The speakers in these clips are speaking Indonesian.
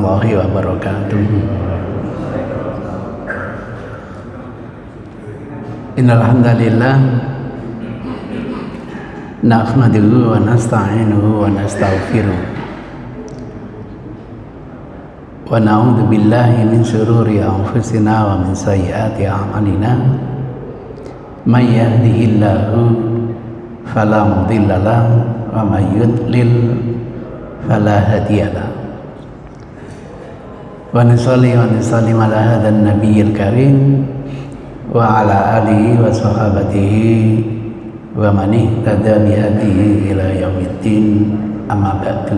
warahmatullahi wabarakatuh. Innal hamdalillah nahmaduhu wa nasta'inuhu wa nastaghfiruh wa na'udzu billahi min shururi anfusina wa min sayyiati a'malina. May yahdihillahu fala mudilla lahu wa may yudlil fala hadiya lahu. Wa nusalli wa nusallim ala hadzal nabiyil karim wa ala alihi wa sahabatihi wa man ihtada bi hadihi ila yaumiddin, amma ba'du.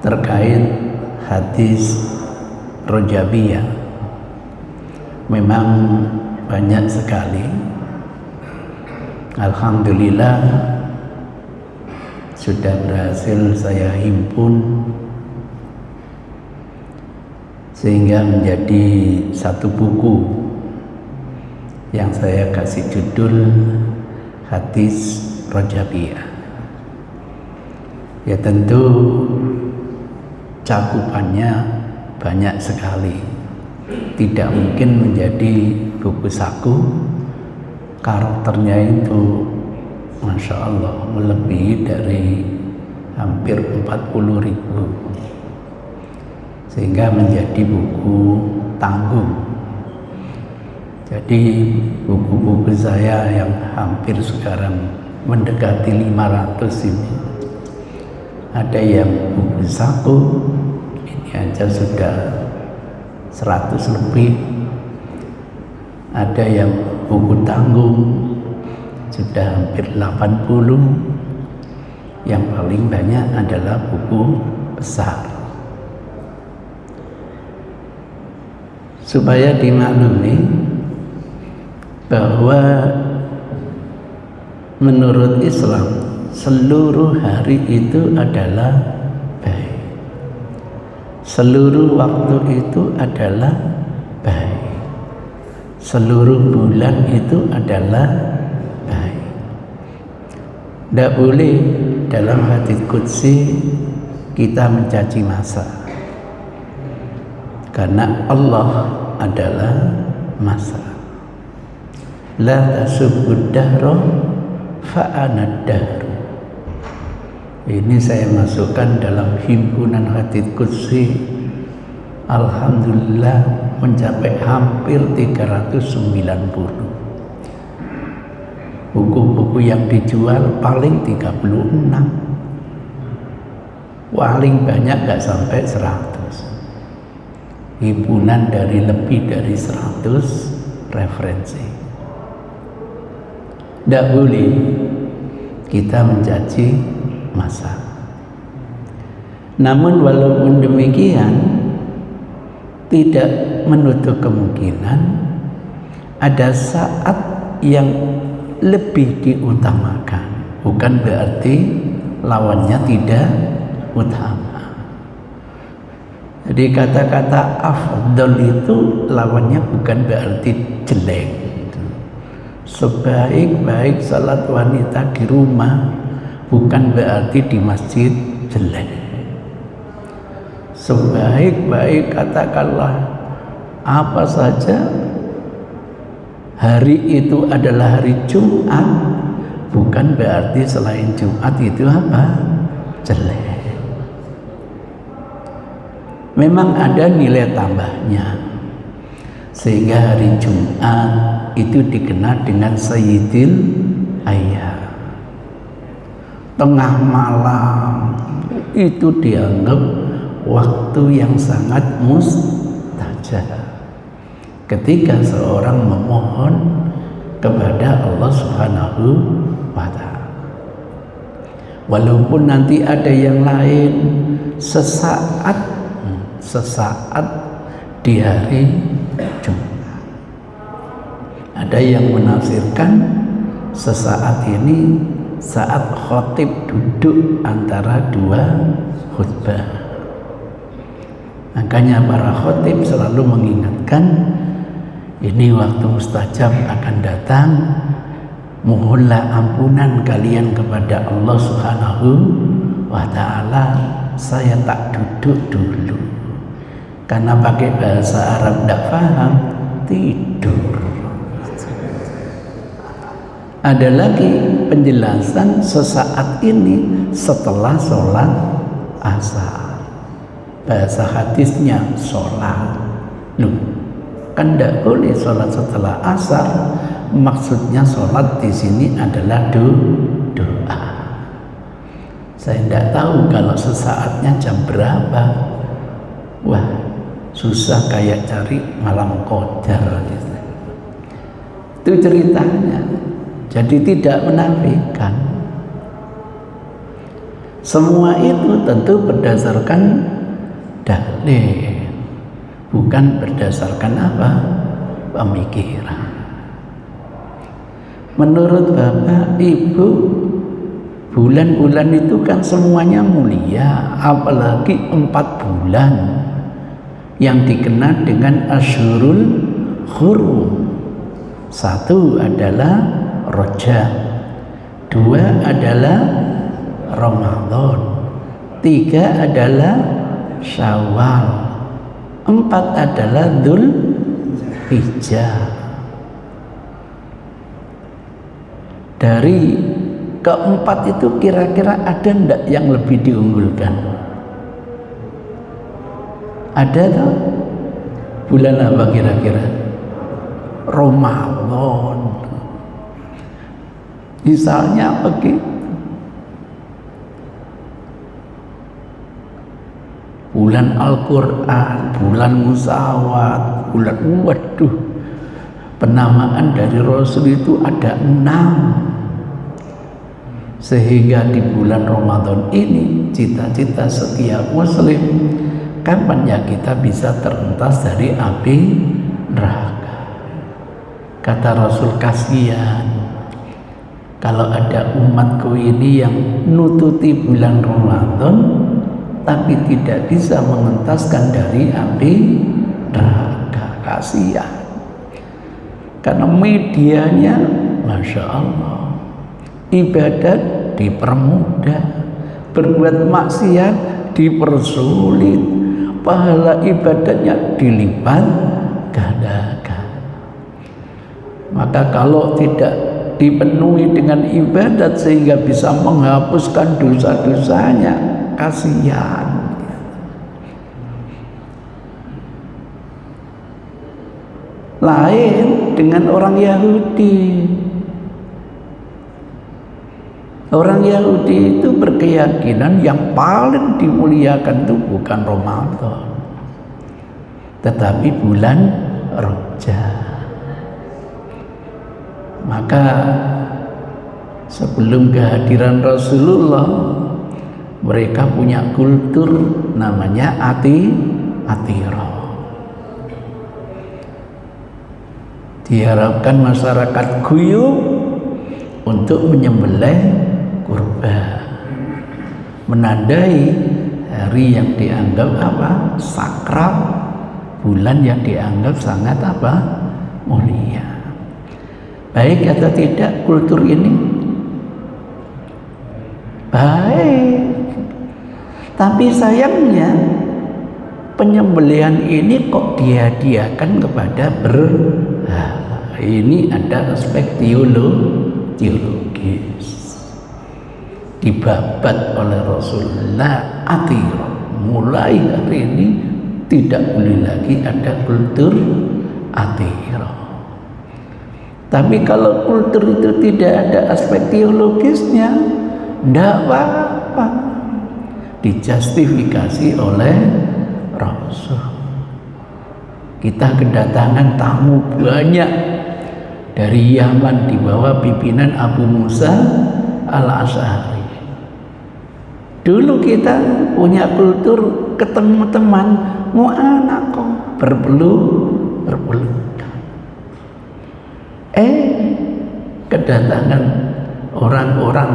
Terkait hadis Rajabiyah, memang banyak sekali. Alhamdulillah sudah berhasil saya himpun sehingga menjadi satu buku yang saya kasih judul Hadis Rajabiyah. Ya tentu cakupannya banyak sekali, tidak mungkin menjadi buku saku. Karakternya itu Masya Allah melebihi dari hampir 40.000, sehingga menjadi buku tanggung. Jadi buku-buku saya yang hampir sekarang mendekati 500 ini, ada yang buku saku, ini aja sudah 100 lebih. Ada yang buku tanggung sudah hampir 80. Yang paling banyak adalah buku besar. Supaya dimaklumi bahwa menurut Islam seluruh hari itu adalah baik, seluruh waktu itu adalah baik, seluruh bulan itu adalah baik. Tidak boleh dalam hadits qudsi kita mencaci masa, karena Allah adalah masa. La tasubbud dahra fa ana dahru. Ini saya masukkan dalam himpunan hadits qudsi. Alhamdulillah mencapai hampir 390. Buku-buku yang dijual paling 36, paling banyak gak sampai 100. Himpunan dari lebih dari 100 referensi. Tidak boleh kita mencaci masa. Namun walaupun demikian, tidak menutup kemungkinan ada saat yang lebih diutamakan. Bukan berarti lawannya tidak utama. Jadi kata-kata afdal itu lawannya bukan berarti jelek. Sebaik-baik salat wanita di rumah bukan berarti di masjid jelek. Sebaik-baik katakanlah apa saja, hari itu adalah hari Jumat, bukan berarti selain Jumat itu apa? Jelek. Memang ada nilai tambahnya, sehingga hari Jumat itu dikenal dengan Sayyidil Ayyam. Tengah malam itu dianggap waktu yang sangat mustajab ketika seorang memohon kepada Allah Subhanahu wa ta'ala. Walaupun nanti ada yang lain, sesaat di hari Jumat. Ada yang menafsirkan sesaat ini saat khatib duduk antara dua khutbah. Makanya para khatib selalu mengingatkan, ini waktu mustajab akan datang, mohonlah ampunan kalian kepada Allah Subhanahu wa ta'ala, saya tak duduk dulu karena pakai bahasa Arab tidak paham, tidur. Ada lagi penjelasan sesaat ini setelah sholat asar. Bahasa hadisnya sholat. Loh, kan tidak boleh sholat setelah asar. Maksudnya sholat di sini adalah doa. Saya tidak tahu kalau sesaatnya jam berapa. Wah, susah kayak cari malam qadar gitu. Itu ceritanya. Jadi tidak menafikan. Semua itu tentu berdasarkan dalil, bukan berdasarkan apa? Pemikiran. Menurut Bapak, Ibu, bulan-bulan itu kan semuanya mulia, apalagi 4 bulan yang dikenal dengan Asyhurul Hurum. 1 adalah Rajab, 2 adalah Ramadan, 3 adalah Syawal, 4 adalah Dzulhijjah. Dari keempat itu kira-kira ada ndak yang lebih diunggulkan? Ada tak? Bulan apa kira-kira? Ramadan. Misalnya begitu. Bulan Al-Quran, bulan Musawat, bulan, waduh, penamaan dari Rasul itu ada 6. Sehingga di bulan Ramadan ini cita-cita setiap muslim, kapan ya kita bisa terentas dari api neraka. Kata Rasul, kasihan kalau ada umatku ini yang nututi bulan Ramadan tapi tidak bisa mengentaskan dari api neraka. Kasihan. Karena medianya, Masya Allah, ibadat dipermudah, berbuat maksiat dipersulit, pahala ibadatnya dilipat gandakan. Maka kalau tidak dipenuhi dengan ibadat sehingga bisa menghapuskan dosa-dosanya, kasihan. Lain dengan orang Yahudi. Orang Yahudi itu berkeyakinan yang paling dimuliakan itu bukan Ramadan, tetapi bulan Rajab. Maka sebelum kehadiran Rasulullah, mereka punya kultur namanya Atiro. Diharapkan masyarakat guyup untuk menyembelih kurban, menandai hari yang dianggap apa? Sakral, bulan yang dianggap sangat apa? Mulia. Baik atau tidak kultur ini? Baik. Tapi sayangnya penyembelihan ini kok dihadiahkan kepada berhala. Ini ada aspek teologis. Dibabat oleh Rasulullah, Atiro. Mulai hari ini tidak boleh lagi ada kultur Atiro. Tapi kalau kultur itu tidak ada aspek teologisnya, tidak apa-apa. Dijustifikasi oleh Rasul. Kita kedatangan tamu banyak dari Yaman di bawah pimpinan Abu Musa Al-Asy'ari. Dulu kita punya kultur ketemu teman, mau anak kok berpelukan. Kedatangan orang-orang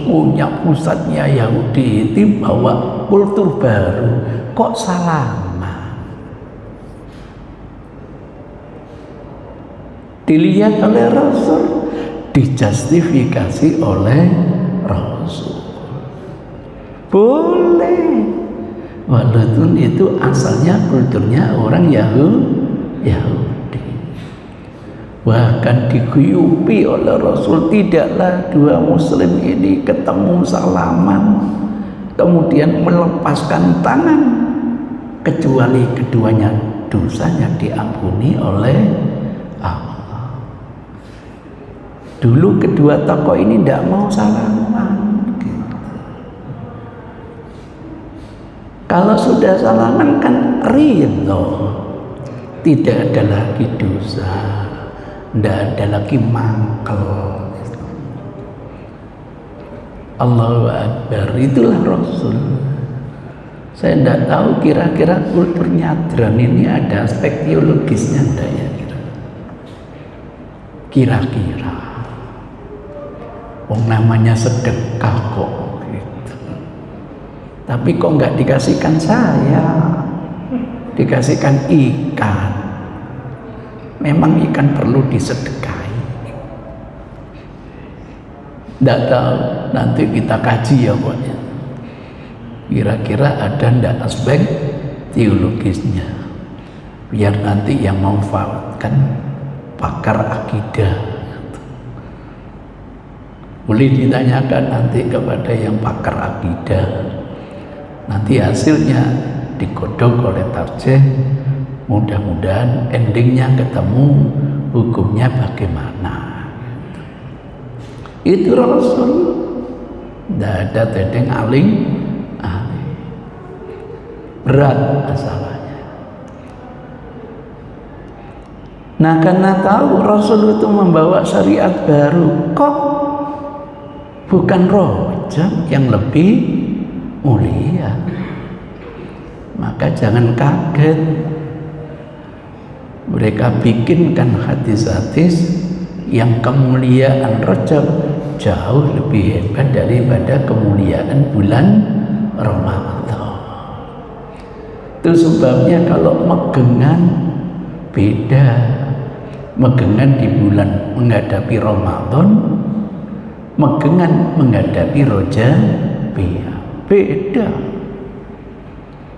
punya pusatnya Yahudi itu bawa kultur baru, kok salaman. Dilihat oleh Rasul, dijustifikasi oleh Rasul. Boleh. Walaupun itu asalnya kulturnya orang Yahudi. Bahkan diguyupi oleh Rasul, tidaklah dua muslim ini ketemu salaman kemudian melepaskan tangan kecuali keduanya dosanya diampuni oleh Allah. Dulu kedua tokoh ini tidak mau salaman. Kalau sudah salaman kan ridho, tidak ada lagi dosa, tidak ada lagi mangkel. Allahu Akbar, itulah Rasul. Saya tidak tahu kira-kira kultur nyadran ini ada aspek teologisnya enggak ya kira-kira. Namanya sedekah kok. Tapi kok nggak dikasihkan saya, dikasihkan ikan. Memang ikan perlu disedekahi. Nggak tahu, nanti kita kaji ya pokoknya. Kira-kira ada ndak aspek teologisnya, biar nanti yang memanfaatkan pakar akidah. Boleh ditanyakan nanti kepada yang pakar akidah. Nanti hasilnya digodok oleh tarjih, mudah-mudahan endingnya ketemu hukumnya bagaimana. Itu Rasul, tidak ada tedeng aling, berat masalahnya. Nah, karena tahu Rasul itu membawa syariat baru, kok bukan rojam yang lebih mulia, maka jangan kaget mereka bikinkan hadis-hadis yang kemuliaan Rajab jauh lebih hebat daripada kemuliaan bulan Ramadan. Itu sebabnya kalau megengan beda, megengan di bulan menghadapi Ramadan, megengan menghadapi Rajab beda.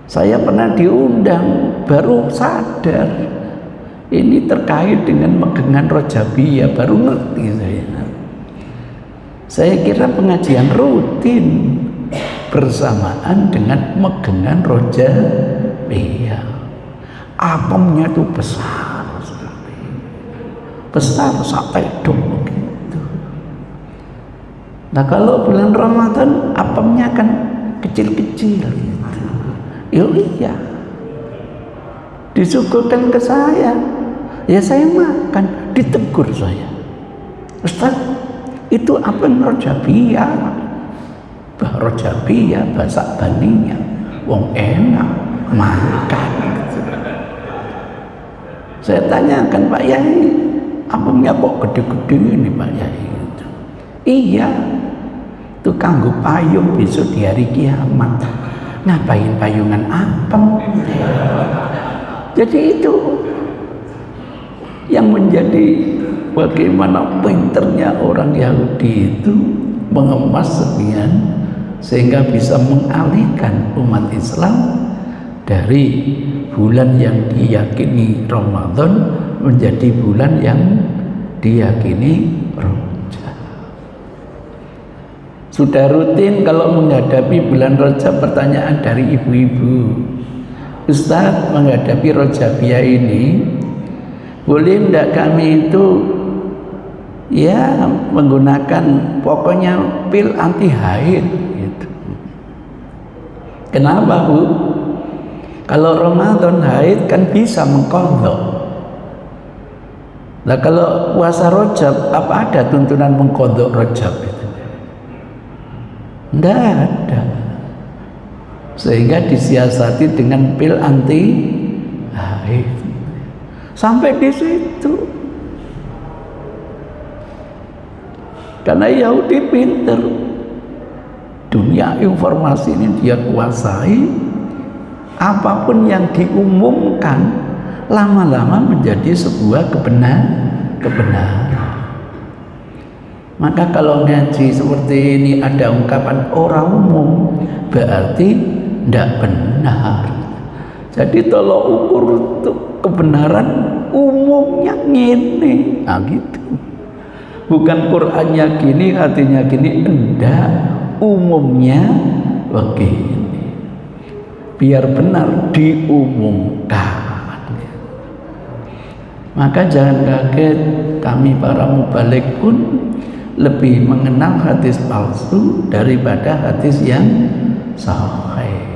Saya pernah diundang, baru sadar ini terkait dengan megengan Rajabiyah, baru ngerti saya. Saya kira pengajian rutin bersamaan dengan megengan Rajabiyah. Apemnya itu besar sekali, besar sampai dong begitu. Nah, kalau bulan Ramadan apemnya kan kecil-kecil gitu. Iya, disuguhkan ke saya, ya saya makan, ditegur saya, Ustaz, itu apem Rajabiyah, Rajabiyah bahasa Baninya, wong enak makan. Saya tanyakan, Pak Yai, apemnya kok gede-gede ini Pak Yai? Iya, itu kanggo payung besok di hari kiamat. Ngapain payungan apem? Jadi itu yang menjadi bagaimana pinternya orang Yahudi itu mengemas sekian sehingga bisa mengalihkan umat Islam dari bulan yang diyakini Ramadan menjadi bulan yang diyakini Ramadan. Sudah rutin kalau menghadapi bulan Rajab pertanyaan dari ibu-ibu, Ustaz, menghadapi Rajabiyah ini boleh tidak kami itu ya menggunakan pokoknya pil anti haid gitu. Kenapa Bu? Kalau Ramadan haid kan bisa mengqadha. Nah, kalau puasa Rajab apa ada tuntunan mengqadha Rajab itu? Tidak ada. Sehingga disiasati dengan pil anti haid. Sampai di situ. Karena Yahudi pinter. Dunia informasi ini dia kuasai. Apapun yang diumumkan lama-lama menjadi sebuah kebenaran. Maka kalau ngaji seperti ini ada ungkapan orang umum, berarti tidak benar. Jadi tolok ukur untuk kebenaran umumnya gini, nah gitu. Bukan Qur'annya gini, hatinya gini, enggak, umumnya begini. Biar benar diumumkan. Maka jangan kaget, kami para mubalik pun lebih mengenal hadis palsu daripada hadis yang sahih.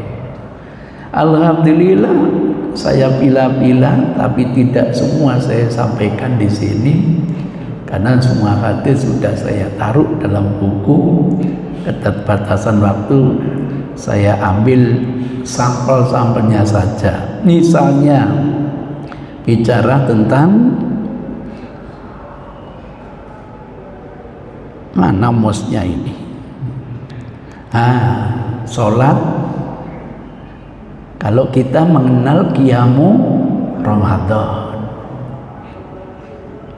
Alhamdulillah, saya pilih-pilih, tapi tidak semua saya sampaikan di sini. Karena semua hadis sudah saya taruh dalam buku. Keterbatasan waktu, saya ambil sampel-sampelnya saja. Misalnya bicara tentang mana mosnya ini. Sholat, kalau kita mengenal qiyamu Ramadan,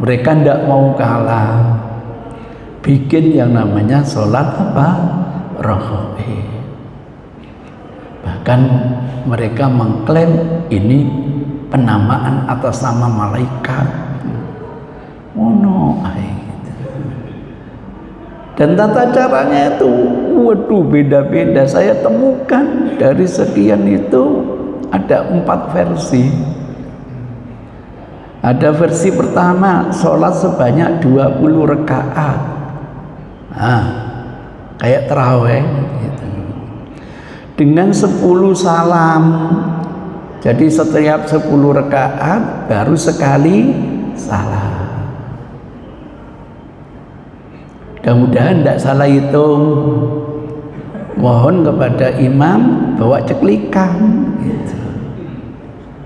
mereka tidak mau kalah, bikin yang namanya sholat apa? Raghaib. Bahkan mereka mengklaim ini penamaan atas nama malaikat. Dan tata caranya itu, waduh, beda-beda. Saya temukan dari sekian itu ada 4 versi. Ada versi pertama, sholat sebanyak 20 rakaat. Kayak tarawih gitu. Dengan 10 salam. Jadi setiap 10 rakaat baru sekali salam. Mudah-mudahan tidak salah hitung. Mohon kepada imam bawa ceklikan gitu.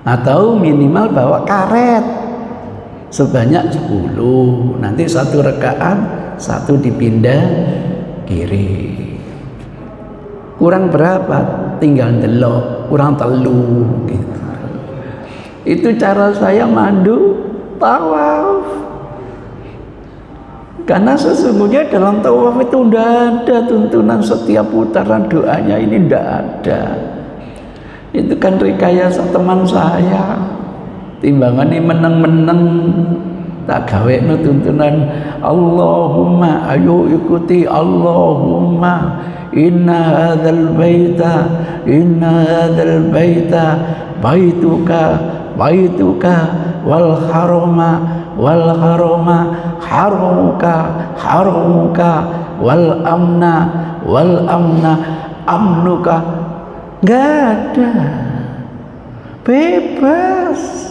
Atau minimal bawa karet sebanyak 10. Nanti 1 rakaat 1 dipindah kiri. Kurang berapa? Tinggal delok, kurang telu gitu. Itu cara saya mandu tawaf. Karena sesungguhnya dalam tawaf itu tidak ada tuntunan setiap putaran doanya, ini tidak ada. Itu kan rekayasa teman saya. Timbangan ini meneng-meneng, tak gawe no tuntunan Allahumma, ayo ikuti Allahumma inna hadzal baita baituka wal harama harumuka wal amna amnuka. Nggak ada, bebas.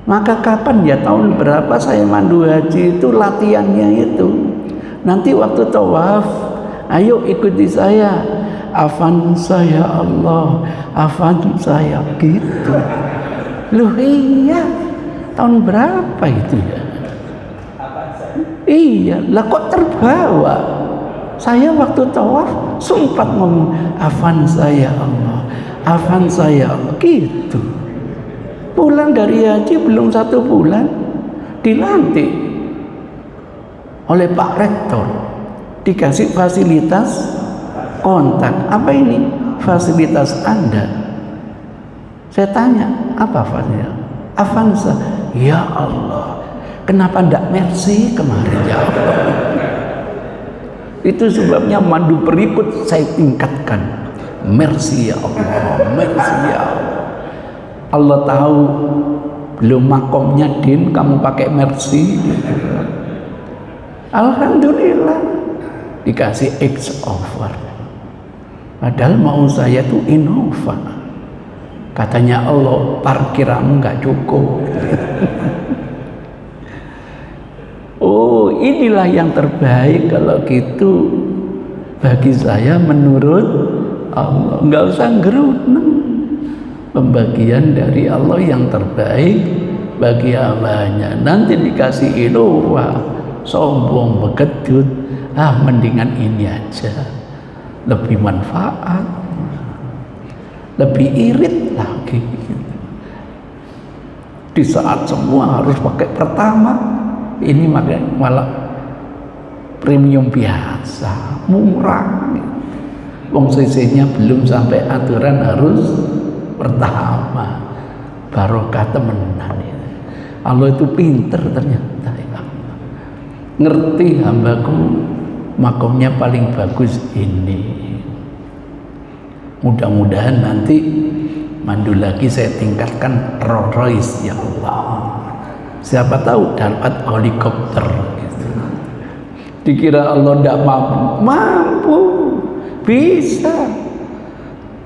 Maka kapan ya, tahun berapa saya mandu haji itu latihannya itu. Nanti waktu tawaf, ayo ikuti saya, afan saya Allah, afan saya gitu. Loh iya, tahun berapa itu ya? Iya, lah kok terbawa? Saya waktu tawaf sempat ngomong afan saya Allah, afan saya Allah gitu. Pulang dari haji belum 1 bulan dilantik oleh Pak Rektor, dikasih fasilitas kontak. Apa ini fasilitas Anda? Saya tanya, apa fasilitas? Avanza. Ya Allah, kenapa ndak Mercy kemarin ya Allah? Itu sebabnya mandu berikut saya tingkatkan. Mercy ya Allah, Mercy ya Allah. Allah tahu belum makomnya din, kamu pakai Mercy. Alhamdulillah dikasih X over. Padahal mau saya tuh Innova. Katanya Allah, parkiramu nggak cukup. Oh, inilah yang terbaik kalau gitu. Bagi saya menurut Allah, nggak usah ngeruneng. Pembagian dari Allah yang terbaik bagi hambanya. Nanti dikasih Innova, sombong, begedut, mendingan ini aja, lebih manfaat, lebih irit lagi. Di saat semua harus pakai pertama, ini malah premium biasa, murah. Wong sisihnya belum sampai aturan harus pertama. Barokah temenan ya. Allah itu pinter ternyata ya. Ngerti hambaku makomnya paling bagus ini. Mudah-mudahan nanti mandu lagi saya tingkatkan Rolls Royce ya Allah. Siapa tahu dapat helikopter gitu. Dikira Allah tidak mampu, bisa.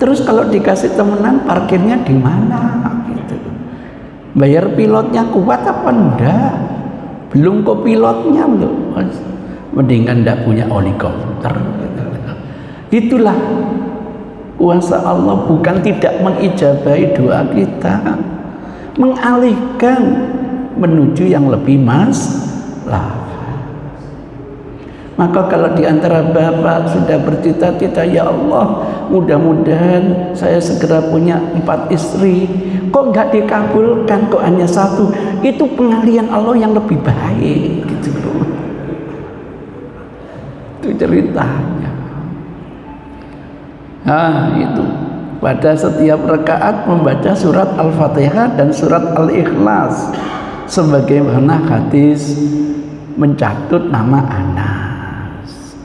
Terus kalau dikasih temenan parkirnya di mana gitu. Bayar pilotnya kuat apa enggak? Belum kok pilotnya loh. Mendingan tidak punya helikopter gitu. Itulah kuasa Allah, bukan tidak mengijabahi doa kita, mengalihkan menuju yang lebih maslahat. Maka kalau diantara bapak sudah bercita-cita, ya Allah mudah-mudahan saya segera punya 4 istri, kok nggak dikabulkan, kok hanya 1, itu pengalihan Allah yang lebih baik gitu loh. Itu ceritanya. Nah itu pada setiap rakaat membaca surat Al-Fatihah dan surat Al-Ikhlas sebagaimana hadis mencatut nama Anas.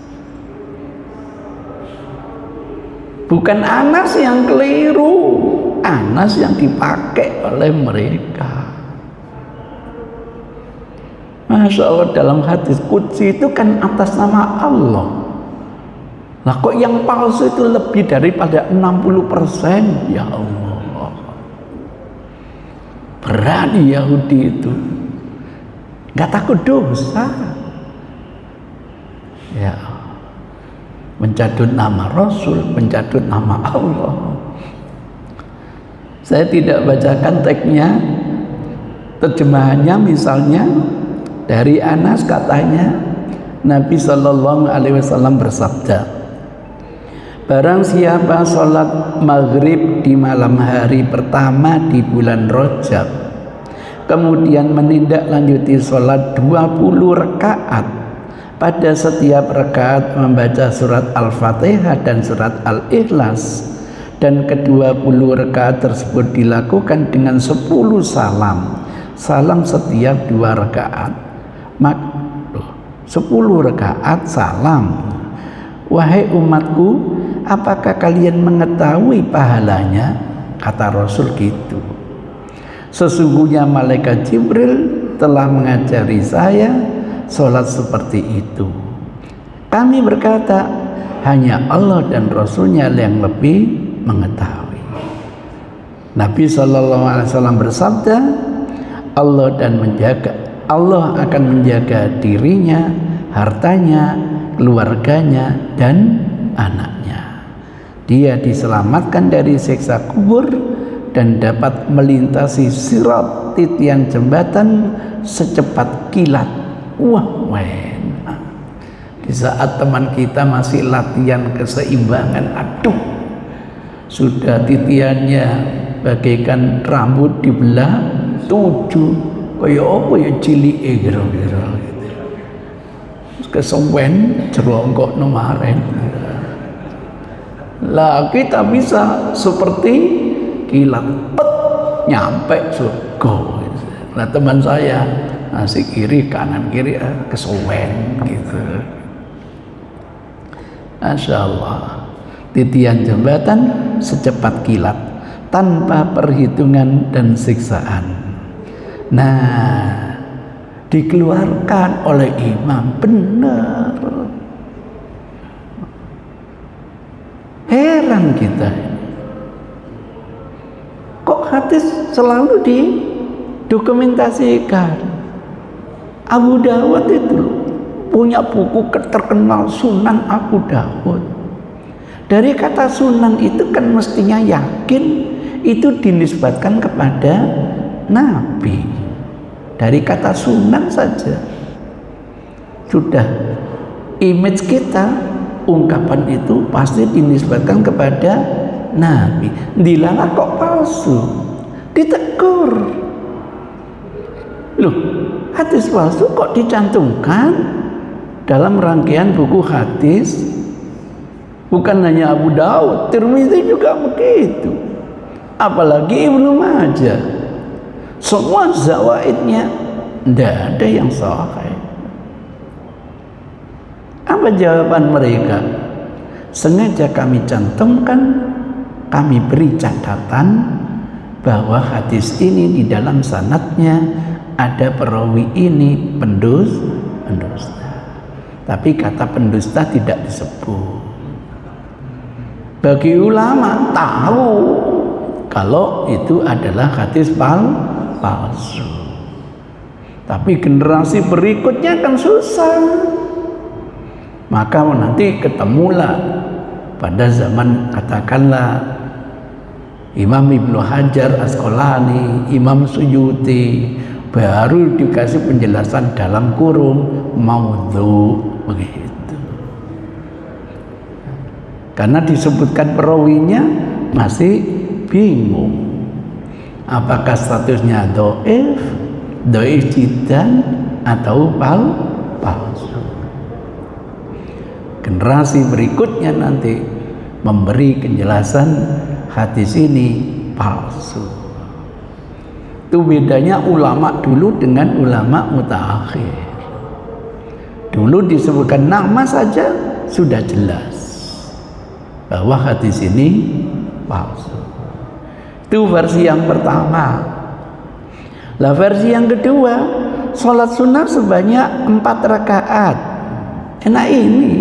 Bukan Anas yang keliru, Anas yang dipakai oleh mereka. Masya Allah, dalam hadis qudsi itu kan atas nama Allah. Nah kok yang palsu itu lebih daripada 60%? Ya Allah, berani Yahudi itu, nggak takut dosa. Ya, mencatut nama Rasul, mencatut nama Allah. Saya tidak bacakan teksnya, terjemahannya misalnya dari Anas katanya Nabi Shallallahu Alaihi Wasallam bersabda, barang siapa sholat maghrib di malam hari pertama di bulan Rajab, kemudian menindaklanjuti sholat 20 rakaat, pada setiap rakaat membaca surat Al-Fatihah dan surat Al-Ikhlas, dan ke-20 rakaat tersebut dilakukan dengan 10 salam setiap 2 rakaat. 10 rakaat salam. Wahai umatku, apakah kalian mengetahui pahalanya? Kata Rasul gitu. Sesungguhnya malaikat Jibril telah mengajari saya sholat seperti itu. Kami berkata, hanya Allah dan Rasulnya yang lebih mengetahui. Nabi SAW bersabda, Allah akan menjaga dirinya, hartanya, keluarganya, dan anaknya. Dia diselamatkan dari siksa kubur dan dapat melintasi sirat, titian jembatan, secepat kilat. Wah, enak. Di saat teman kita masih latihan keseimbangan, aduh, sudah titiannya bagaikan rambut dibelah 7, kayak apa ya cilik kira-kira gitu. Kesewen jerongkok kemarin. Lah kita bisa seperti kilat, pet, nyampe surga. Nah teman saya nasi kiri kanan kiri kesuwen gitu. Masya Allah, titian jembatan secepat kilat tanpa perhitungan dan siksaan. Nah, dikeluarkan oleh imam, benar. Heran kita, kok hadis selalu didokumentasikan. Abu Dawud itu punya buku terkenal Sunan Abu Dawud. Dari kata sunan itu kan mestinya yakin itu dinisbatkan kepada Nabi. Dari kata sunan saja sudah image kita, ungkapan itu pasti dinisbatkan kepada Nabi. Dilalah kok palsu, ditegur. Loh, hadis palsu kok dicantumkan dalam rangkaian buku hadis? Bukan hanya Abu Daud, Tirmidzi juga begitu. Apalagi Ibnu Majah. Semua zawaidnya tidak ada yang sahih. Apa jawaban mereka? Sengaja kami cantumkan, kami beri catatan bahwa hadis ini di dalam sanadnya ada perawi ini pendusta. Tapi kata pendusta tidak disebut. Bagi ulama tahu kalau itu adalah hadis palsu. Tapi generasi berikutnya kan susah. Maka nanti ketemulah pada zaman katakanlah Imam Ibnu Hajar Asqalani, Imam Suyuti, baru dikasih penjelasan dalam kurung maudhu, begitu. Karena disebutkan perawinya masih bingung. Apakah statusnya dhaif jiddan atau palsu. Generasi berikutnya nanti memberi penjelasan hadis ini palsu. Itu bedanya ulama dulu dengan ulama mutaakhir. Dulu disebutkan nama saja sudah jelas bahwa hadis ini palsu. Itu versi yang pertama. Lah versi yang kedua, sholat sunnah sebanyak 4 rakaat. Enak ini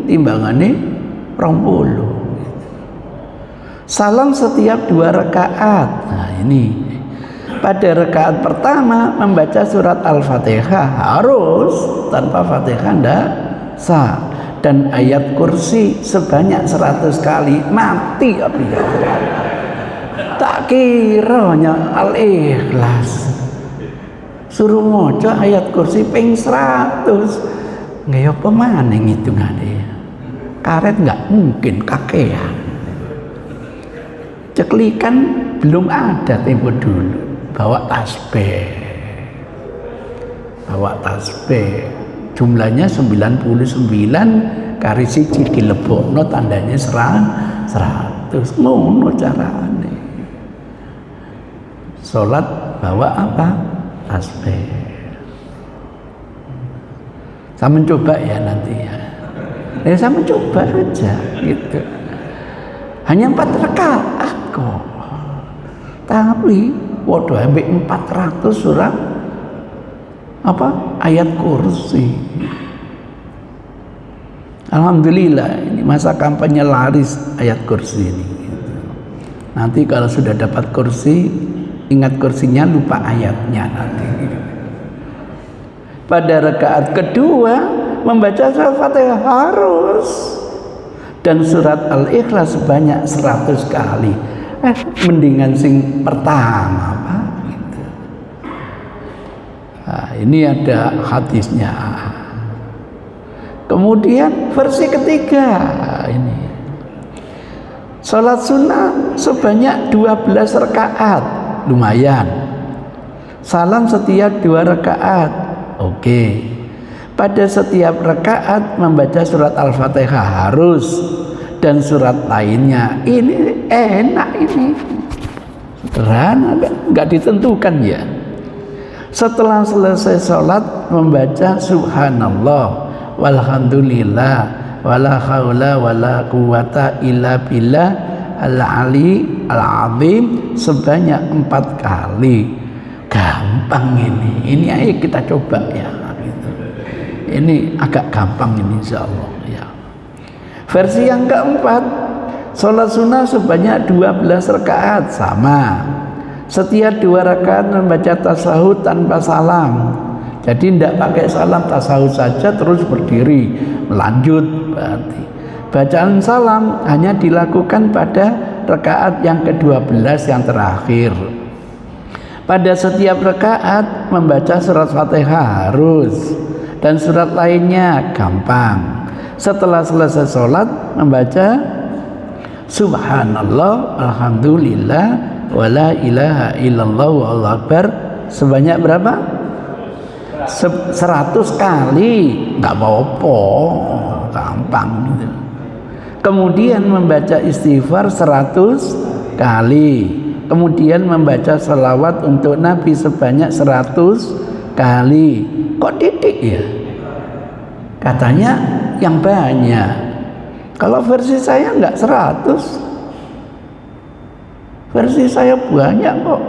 timbangannya 20. Salam setiap 2 rakaat. Nah ini pada rakaat pertama membaca surat Al-Fatihah harus, tanpa Fatihah ndak sah. Dan ayat kursi sebanyak 100 kali. Mati apa ya? Tak kiranya Al-Ikhlas suruh moco ayat kursi ping 100. Nggak ya pemane ngitungane. Karet nggak mungkin kakean. Ceklikan belum ada tempo dulu. Bawa tasbih. Jumlahnya 99 kari siji dilebokno tandanya 100. Ngono carane. Salat bawa apa? Tasbih. Saya mencoba ya nanti ya. Saya mencoba aja gitu. Hanya 4 rakaat kok. Tapi waduh sampai 400 surat apa? Ayat kursi. Alhamdulillah ini masa kampanye laris ayat kursi ini. Nanti kalau sudah dapat kursi, ingat kursinya lupa ayatnya nanti. Pada rakaat kedua membaca surat Fatihah harus, dan surat Al-Ikhlas sebanyak 100 kali. Mendingan sing pertama Pak gitu. Nah, ini ada hadisnya. Kemudian versi ketiga ini salat sunnah sebanyak 12 rakaat, lumayan. Salam setiap 2 rakaat. Oke. Pada setiap rakaat membaca surat Al-Fatihah harus, dan surat lainnya. Ini enak ini. Sederhana, enggak ditentukan ya. Setelah selesai salat membaca subhanallah walhamdulillah wala haula wala quwata illa billah al-ali al-azim sebanyak 4 kali. Gampang ini. Ini ayo kita coba ya. Ini agak gampang ini insyaallah ya. Versi yang keempat, sholat sunnah sebanyak 12 rakaat sama. Setiap 2 rakaat membaca tasahud tanpa salam. Jadi tidak pakai salam, tasahud saja terus berdiri melanjut berarti. Bacaan salam hanya dilakukan pada rakaat yang ke-12 yang terakhir. Pada setiap rakaat membaca surat Fatihah harus, dan surat lainnya gampang. Setelah selesai sholat membaca subhanallah alhamdulillah wala ilaha illallah wallahu akbar sebanyak berapa? 100 kali. Nggak apa-apa, gampang gitu. kemudian membaca istighfar 100 kali, kemudian membaca selawat untuk Nabi sebanyak 100 kali. Kok titik ya? Katanya yang banyak. Kalau versi saya enggak 100, versi saya banyak kok,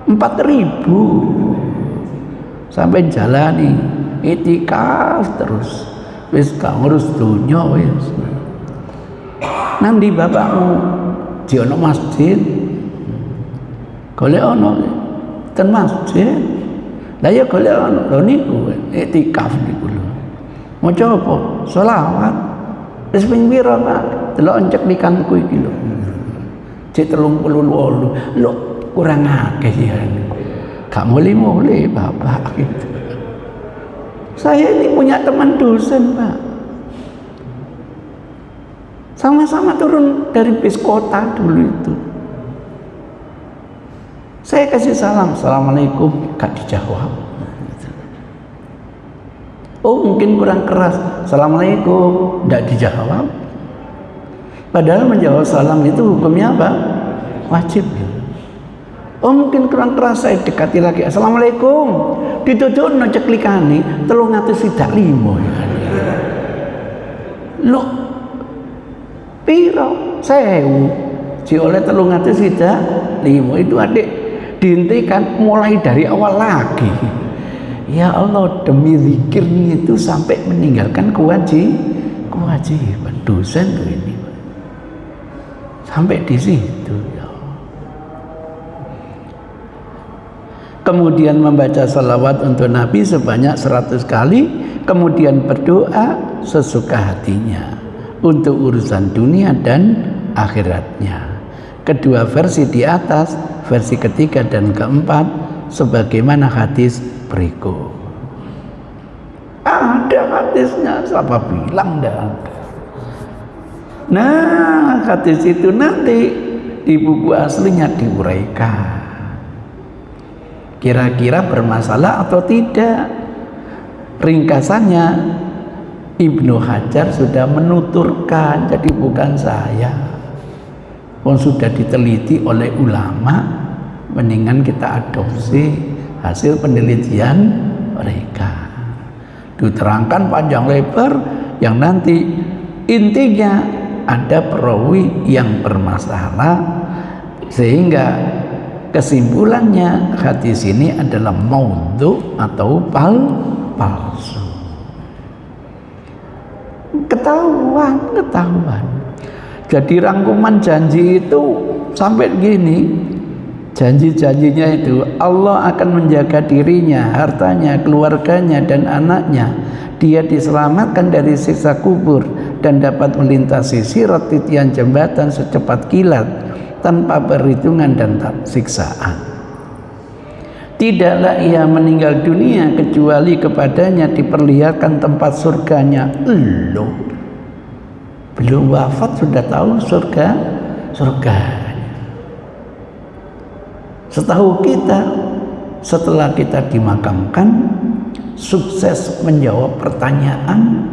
4.000. Sampai jalani itikaf terus, wis gak ngurus dunya wis. Nanti bapakmu di ono masjid, golek ono ten masjid, lah ya golek ono lho niku itikaf niku lho. Maca apa? Selawat. Wis ping pira, Pak? Delok enceklikanku iki lho. Cek 38 lho, kurang akeh ya. Gak mulai Bapak gitu. Saya ini punya teman dosen, Pak. Sama-sama turun dari bis kota dulu itu. Saya kasih salam, assalamualaikum, gak dijawab. Oh mungkin kurang keras, assalamualaikum, gak dijawab. Padahal menjawab salam itu hukumnya apa? Wajib. Oh mungkin kurang keras, saya dekati lagi, assalamualaikum, ditutup ceklikane 305 lo piro 1000 di oleh 305 itu adik dihentikan mulai dari awal lagi. Ya Allah, demi zikirnya itu sampai meninggalkan kewajiban dosen ini sampai di situ. Kemudian membaca salawat untuk Nabi sebanyak 100 kali, kemudian berdoa sesuka hatinya untuk urusan dunia dan akhiratnya. Kedua versi di atas, versi ketiga dan keempat, sebagaimana hadis berikut. Ada hadisnya, siapa bilang dah? Nah, hadis itu nanti di buku aslinya diuraikan. Kira-kira bermasalah atau tidak? Ringkasannya Ibnu Hajar sudah menuturkan, jadi bukan saya. Sudah diteliti oleh ulama, mendingan kita adopsi hasil penelitian mereka. Diterangkan panjang lebar yang nanti intinya ada perawi yang bermasalah, sehingga kesimpulannya hadis ini adalah maudhu atau palsu. Ketahuan. Jadi rangkuman janji itu sampai gini, janji-janjinya itu Allah akan menjaga dirinya, hartanya, keluarganya dan anaknya. Dia diselamatkan dari siksa kubur dan dapat melintasi sirat titian jembatan secepat kilat tanpa perhitungan dan siksaan. Tidaklah ia meninggal dunia kecuali kepadanya diperlihatkan tempat surganya. Belum wafat sudah tahu surga. Setahu kita, setelah kita dimakamkan, sukses menjawab pertanyaan,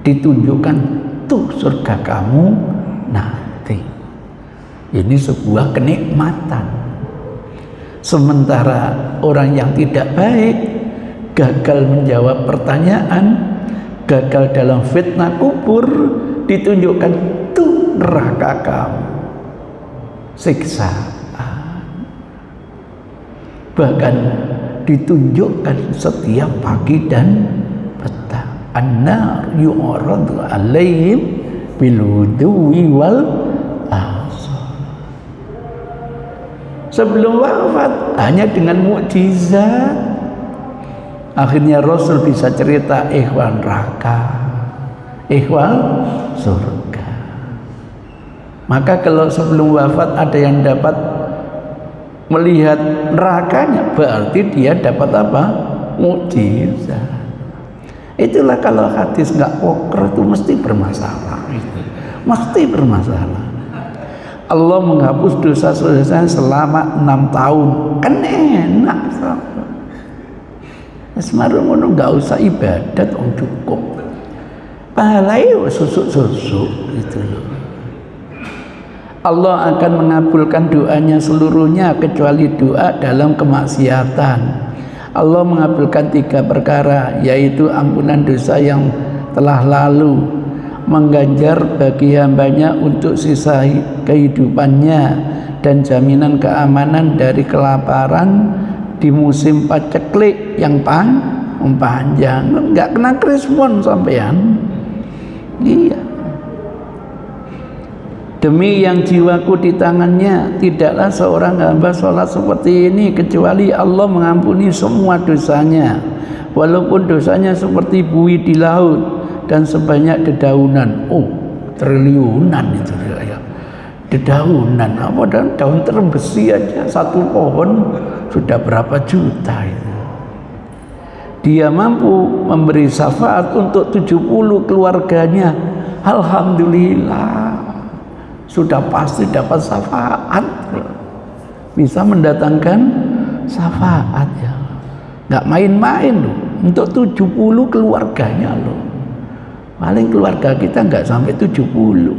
ditunjukkan tuh surga kamu nanti. Ini sebuah kenikmatan. Sementara orang yang tidak baik, gagal menjawab pertanyaan, gagal dalam fitnah kubur, ditunjukkan tuh neraka kamu, siksaan. Bahkan ditunjukkan setiap pagi dan petang. An-nar yu'radu 'alaihim bil wudu'i wal asar. Sebelum wafat hanya dengan mukjizat, akhirnya Rasul bisa cerita ikhwan neraka, ikhwan surga. Maka kalau sebelum wafat ada yang dapat melihat nerakanya, berarti dia dapat apa? Mukjizat. Itulah kalau hadis nggak poker itu mesti bermasalah, mesti bermasalah. Allah menghapus dosa-dosa selama 6 tahun, kan enak. Semarang nggak usah ibadat, cukup. pahala itu susuk-susuk gitu loh. Allah akan mengabulkan doanya seluruhnya kecuali doa dalam kemaksiatan. Allah mengabulkan 3 perkara, yaitu ampunan dosa yang telah lalu, mengganjar bagi hambanya untuk sisa kehidupannya, dan jaminan keamanan dari kelaparan di musim paceklik yang panjang. Enggak kena krispon sampean. Iya. Demi yang jiwaku di tangannya, tidaklah seorang hamba sholat seperti ini kecuali Allah mengampuni semua dosanya, walaupun dosanya seperti buih di laut dan sebanyak dedaunan. Oh, triliunan itu ya. Dedaunan apa, dan daun terbesi aja satu pohon sudah berapa juta itu. Dia mampu memberi syafaat untuk 70 keluarganya. Alhamdulillah, sudah pasti dapat syafaat, bisa mendatangkan syafaat ya. Nggak main-main loh, untuk 70 keluarganya loh. Paling keluarga kita nggak sampai 70.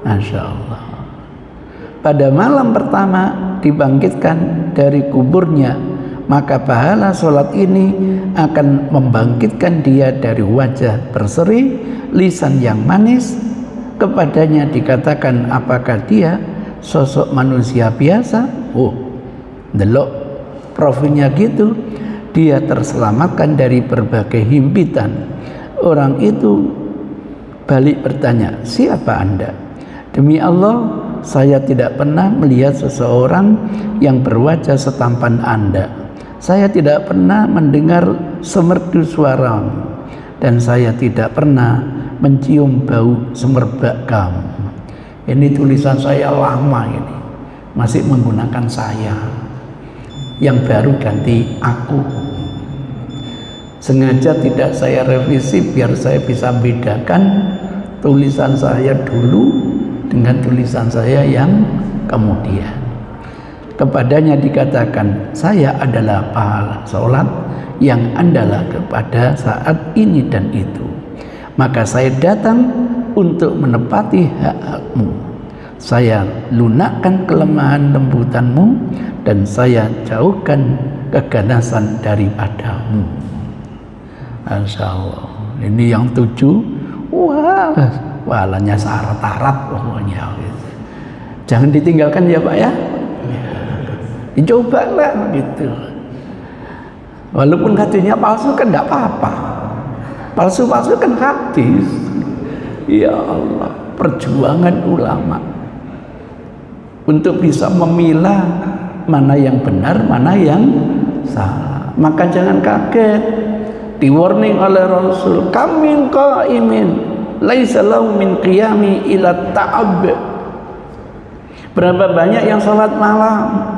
Masya Allah. Pada malam pertama dibangkitkan dari kuburnya, maka pahala sholat ini akan membangkitkan dia dari wajah berseri, lisan yang manis. Kepadanya dikatakan, apakah dia sosok manusia biasa? Oh, delok profilnya gitu. Dia terselamatkan dari berbagai himpitan. Orang itu balik bertanya, siapa Anda? Demi Allah, saya tidak pernah melihat seseorang yang berwajah setampan Anda. Saya tidak pernah mendengar semerdu suaramu, dan saya tidak pernah mencium bau semerbak kamu. Ini tulisan saya lama ini, masih menggunakan saya. Yang baru ganti aku. Sengaja tidak saya revisi biar saya bisa bedakan tulisan saya dulu dengan tulisan saya yang kemudian. Kepadanya dikatakan, saya adalah pahala sholat yang Anda kepada saat ini dan itu. Maka saya datang untuk menepati hak-hakmu. Saya lunakkan kelemahan lembutanmu, dan saya jauhkan keganasan daripadamu. Masya Allah. Ini yang 7. Wah, walanya syarat-syarat pokoknya. Jangan ditinggalkan ya Pak ya. Dicobalah gitu. Walaupun hadisnya palsu kan enggak apa-apa. Palsu-palsu kan hadis. Ya Allah, perjuangan ulama untuk bisa memilah mana yang benar, mana yang salah. Maka jangan kaget, di warning oleh Rasul, kam min qaimin laisa lahu min qiyami ila ta'ab. Berapa banyak yang sholat malam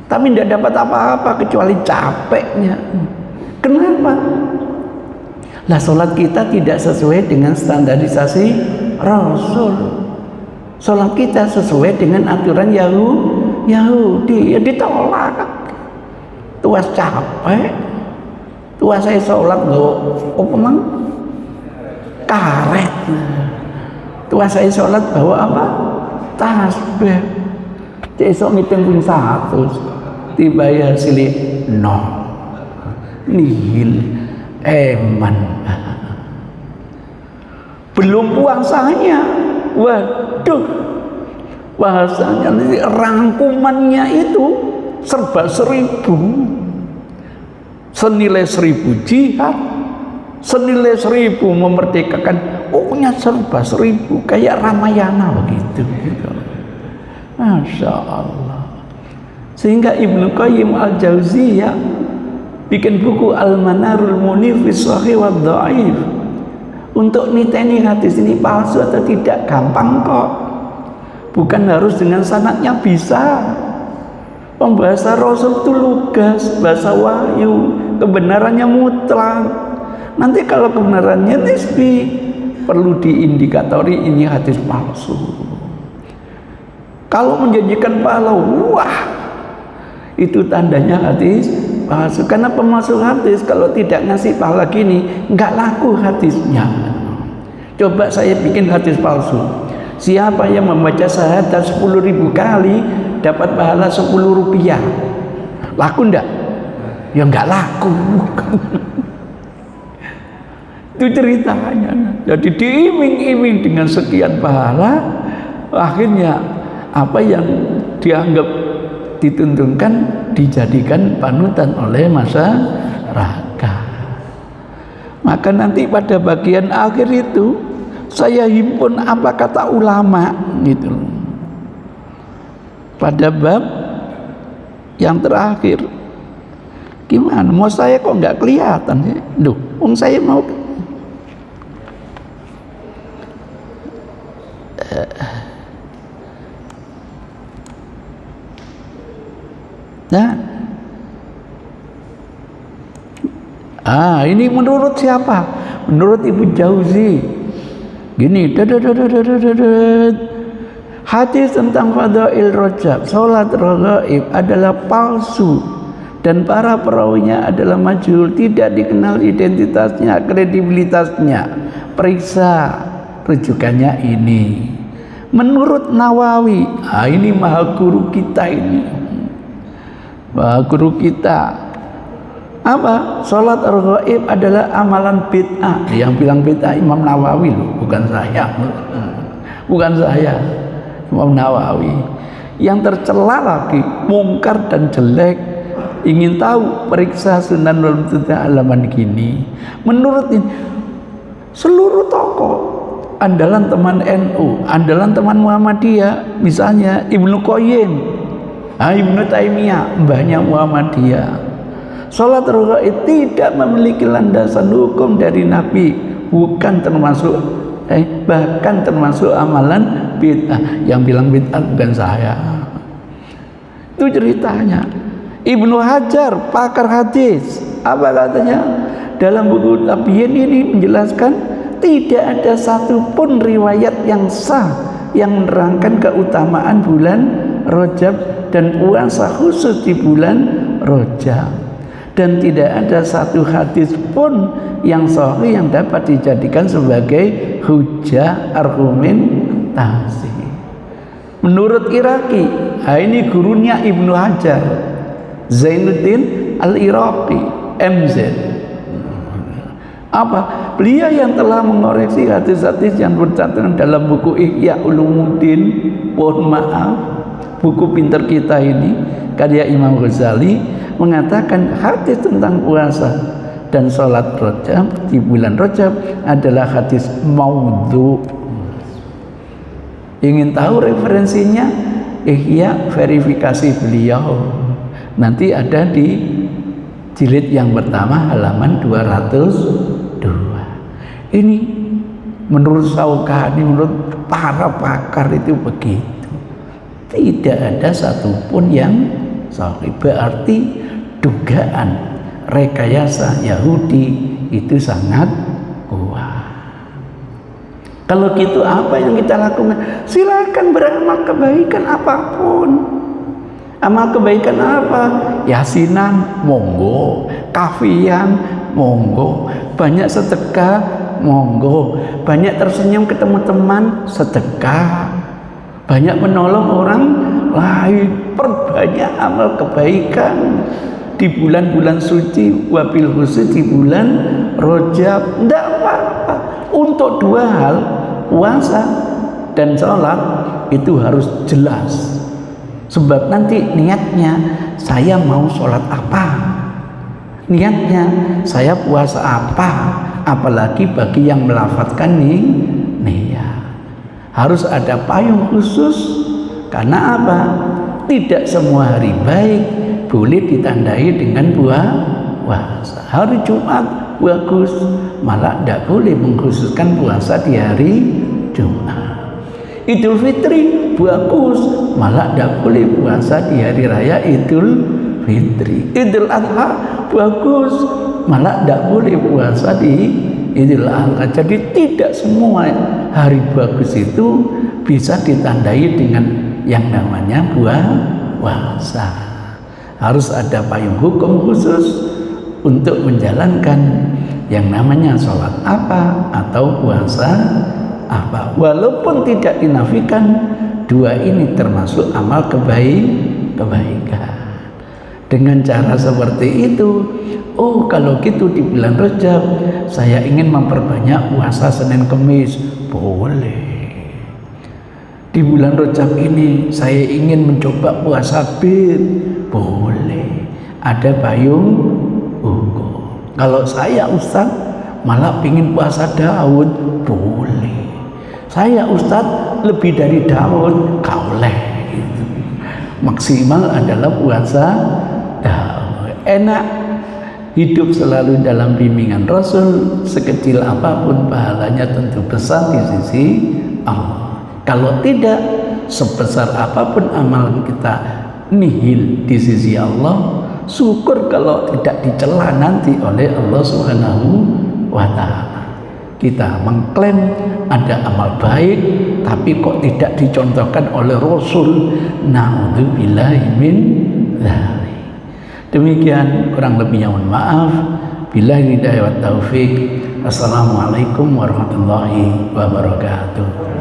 tapi tidak dapat apa-apa kecuali capeknya. Kenapa? Lah sholat kita tidak sesuai dengan standarisasi Rasul. Sholat kita sesuai dengan aturan Yahudi, ya ditolak. Tuas capek, tuas saya sholat apa mang karet. Tuas saya sholat bawa apa? Tasbih. Esok ngitung pun 100, dibayar silih 0. Nihil, eman. Belum puasanya. Waduh, bahasanya rangkumannya itu serba 1000, senilai 1000 jihad, senilai 1000 memerdekakan, pokoknya serba 1000 kayak Ramayana begitu. Masya Allah. Sehingga Ibnu Qayyim Al-Jauziyah bikin buku Al-Manarul Munif fi Shahih wa Dhaif. Untuk niteni hadis ini palsu atau tidak gampang kok. Bukan harus dengan sanadnya bisa. Pembahasa Rasul itu lugas, bahasa wahyu, kebenarannya mutlak. Nanti kalau kebenarannya nisbi, perlu diindikatori ini hadis palsu. Kalau menjanjikan pahala, wah, itu tandanya hadis palsu. Karena pemasuk hadis kalau tidak ngasih pahala gini, nggak laku hadisnya. Coba saya bikin hadis palsu. Siapa yang membaca syahadat 10.000 kali dapat pahala 10 rupiah? Laku enggak? Ya enggak laku. Itu ceritanya. Jadi diiming-iming dengan sekian pahala, akhirnya apa yang dianggap dituntunkan dijadikan panutan oleh masyarakat. Maka nanti pada bagian akhir itu saya himpun apa kata ulama gitu. Pada bab yang terakhir, gimana? Mau saya kok nggak kelihatan ya? Duh, saya mau. Nah, ini menurut siapa? Menurut Ibnu Jauzi. Gini, hadis tentang fadail Rajab, salat raghaib adalah palsu dan para perawinya adalah majhul, tidak dikenal identitasnya, kredibilitasnya. Periksa rujukannya ini. Menurut Nawawi, ini maha guru kita ini. Maha guru kita. Apa? Salat raghaib adalah amalan bid'ah. Yang bilang bid'ah Imam Nawawi loh, bukan saya. Bukan saya. Imam Nawawi. Yang tercela lagi, mungkar dan jelek. Ingin tahu, periksa Sunan wal Mubtadi'ah halaman gini. Menurut ini, seluruh tokoh andalan teman NU, andalan teman Muhammadiyah, misalnya Ibnu Qayyim, Ibnu Taimiyah, mbahnya Muhammadiyah. Salat raghaib tidak memiliki landasan hukum dari Nabi, bukan termasuk bahkan termasuk amalan bid'ah. Yang bilang bid'ah bukan saya. Itu ceritanya. Ibnu Hajar, pakar hadis, apa katanya? Dalam buku Tabyin ini menjelaskan tidak ada satupun riwayat yang sah yang menerangkan keutamaan bulan Rajab dan puasa khusus di bulan Rajab. Dan tidak ada satu hadis pun yang sahih yang dapat dijadikan sebagai hujah argumentasi. Menurut Iraqi, ini gurunya Ibnu Hajar, Zainuddin Al-Iraqi, MZ. Apa? Beliau yang telah mengoreksi hadis-hadis yang tercantum dalam buku Ihya Ulumuddin, mohon maaf, buku pintar kita ini, karya Imam Ghazali, mengatakan hadis tentang puasa dan sholat Rajab di bulan Rajab adalah hadis maudhu. Ingin tahu referensinya? Ihya, verifikasi beliau. Nanti ada di jilid yang pertama halaman 202. Ini menurut Syaukani, menurut para pakar itu begitu. Tidak ada satupun yang sahih. Berarti dugaan rekayasa Yahudi itu sangat kuat. Kalau gitu apa yang kita lakukan? Silakan beramal kebaikan apapun. Amal kebaikan apa? Yasinan, monggo. Kafian, monggo. Banyak sedekah, monggo. Banyak tersenyum ketemu teman, sedekah. Banyak menolong orang lain. Perbanyak amal kebaikan di bulan-bulan suci, wabil khusus di bulan Rajab. Tidak apa-apa. Untuk dua hal, puasa dan sholat itu harus jelas. Sebab nanti niatnya saya mau sholat apa, niatnya saya puasa apa. Apalagi bagi yang melafadzkan niat, harus ada payung khusus. Karena apa? Tidak semua hari baik boleh ditandai dengan puasa. Hari Jumat bagus, malah tidak boleh mengkhususkan puasa di hari Jumat. Idul Fitri bagus, malah tidak boleh puasa di hari raya Idul Fitri. Idul Adha bagus, malah tidak boleh puasa di Idul Adha. Jadi tidak semua hari bagus itu bisa ditandai dengan yang namanya puasa. harus ada payung hukum khusus untuk menjalankan yang namanya sholat apa atau puasa apa. Walaupun tidak dinafikan, dua ini termasuk amal kebaikan. Dengan cara seperti itu, oh kalau gitu di bulan Rajab saya ingin memperbanyak puasa Senin Kemis, boleh. Di bulan Rajab ini saya ingin mencoba puasa Bir, boleh. Ada payung hukum. Kalau saya Ustaz malah ingin puasa Daud, boleh. Saya Ustaz lebih dari Daud, kauleh. Gitu. Maksimal adalah puasa Daud. Enak hidup selalu dalam bimbingan Rasul, sekecil apapun pahalanya tentu besar di sisi Allah. Kalau tidak, sebesar apapun amal kita nihil di sisi Allah. Syukur kalau tidak dicela nanti oleh Allah Subhanahu wa Ta'ala. Kita mengklaim ada amal baik, tapi kok tidak dicontohkan oleh Rasul. Na'udzubillahi min dzalik. Demikian kurang lebihnya mohon maaf. Billahi hidayah wa taufik. Assalamualaikum warahmatullahi wabarakatuh.